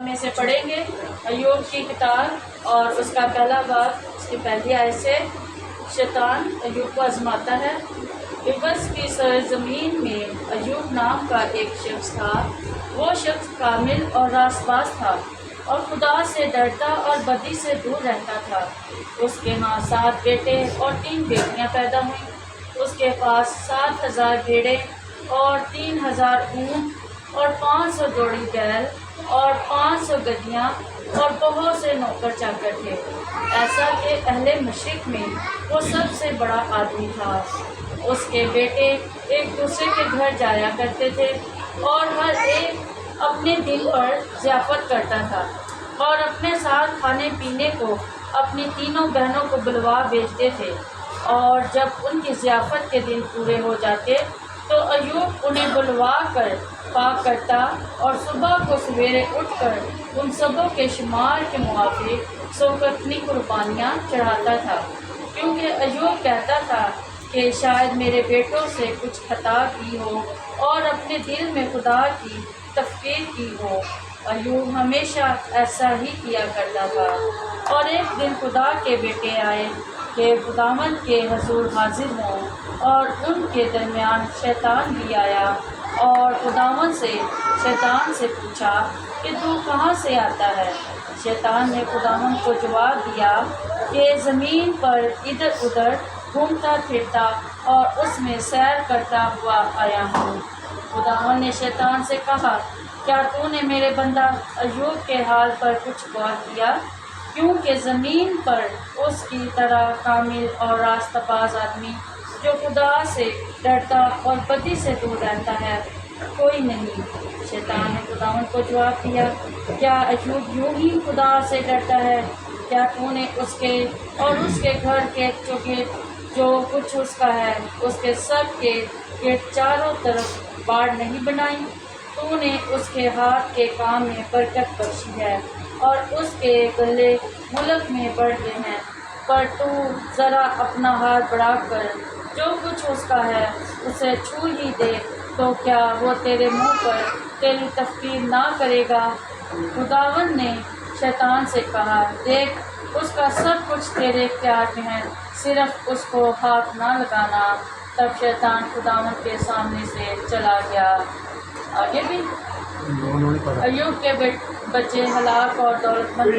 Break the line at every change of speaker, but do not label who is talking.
میں سے پڑھیں گے ایوب کی کتاب اور اس کا پہلا باب اس کی پہلی آیت سے۔ شیطان ایوب کو آزماتا ہے۔ عبس کی سرزمین میں ایوب نام کا ایک شخص تھا۔ وہ شخص کامل اور راست باز تھا اور خدا سے ڈرتا اور بدی سے دور رہتا تھا۔ اس کے ہاں 7 بیٹے اور 3 بیٹیاں پیدا ہوئیں۔ اس کے پاس 7,000 بھیڑیں اور 3,000 اونٹ اور 500 جوڑی بیل اور 500 گدیاں اور بہت سے نوکر چاکر تھے، ایسا کہ اہل مشرق میں وہ سب سے بڑا آدمی تھا۔ اس کے بیٹے ایک دوسرے کے گھر جایا کرتے تھے اور ہر ایک اپنے دن پر ضیافت کرتا تھا اور اپنے ساتھ کھانے پینے کو اپنی تینوں بہنوں کو بلوا بھیجتے تھے، اور جب ان کی ضیافت کے دن پورے ہو جاتے تو ایوب انہیں بلوا کر پاک کرتا اور صبح کو سویرے اٹھ کر ان سبوں کے شمار کے موافق سوگندی قربانیاں چڑھاتا تھا، کیونکہ ایوب کہتا تھا کہ شاید میرے بیٹوں سے کچھ خطا کی ہو اور اپنے دل میں خدا کی تفکیر کی ہو۔ ایوب ہمیشہ ایسا ہی کیا کرتا تھا۔ اور ایک دن خدا کے بیٹے آئے کہ خداوند کے حضور حاضر ہوں، اور ان کے درمیان شیطان بھی آیا اور خداوند سے شیطان سے پوچھا کہ تو کہاں سے آتا ہے؟ شیطان نے خداوند کو جواب دیا کہ زمین پر ادھر ادھر گھومتا پھرتا اور اس میں سیر کرتا ہوا آیا ہوں۔ خداوند نے شیطان سے کہا، کیا تو نے میرے بندہ ایوب کے حال پر کچھ غور کیا؟ کیونکہ زمین پر اس کی طرح کامل اور راست باز آدمی جو خدا سے ڈرتا اور بدی سے دور رہتا ہے کوئی نہیں۔ شیطان نے خداوند کو جواب دیا، کیا ایوب یوں ہی خدا سے ڈرتا ہے؟ کیا تو نے اس کے اور اس کے گھر کے جو کچھ اس کا ہے اس کے سب کے گرد چاروں طرف باڑ نہیں بنائی؟ تو نے اس کے ہاتھ کے کام میں برکت بخشی ہے اور اس کے گلے ملک میں بڑھتے ہیں، پر تو ذرا اپنا ہاتھ بڑھا کر جو کچھ اس کا ہے اسے چھو ہی دے تو کیا وہ تیرے منہ پر تیری تفکیر نہ کرے گا؟ خداوند نے شیطان سے کہا، دیکھ اس کا سب کچھ تیرے اختیار میں ہے، صرف اس کو ہاتھ نہ لگانا۔ تب شیطان خداوند کے سامنے سے چلا گیا۔ آگے بھی ایوب کے بچے ہلاک اور دولت مند